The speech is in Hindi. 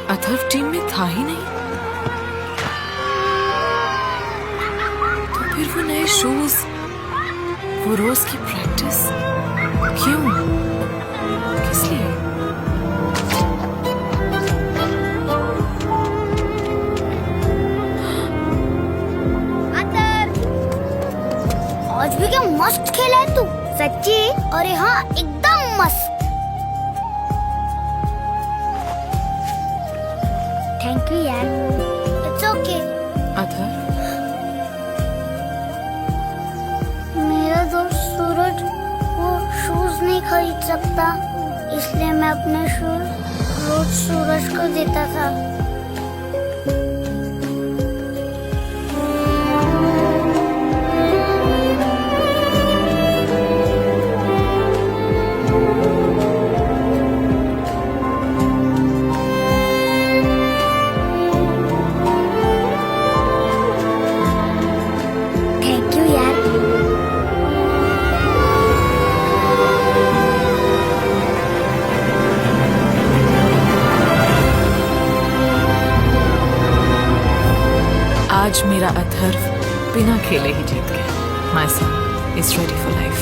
अथर्व टीम में था ही नहीं, तो फिर वो नए शूज, वो रोज की प्रैक्टिस, क्यों, किस लिए? आज भी क्या मस्त खेला है तू, सच्ची। अरे हाँ, एकदम मस्त। थैंक यू यार। It's okay. अथर्व, मेरा दोस्त सूरज वो शूज नहीं खरीद सकता, इसलिए मैं अपने शूज रोज सूरज को देता था। थैंक यू यार। आज मेरा अथर्व बिना खेले ही जीत गया। My son is ready for life.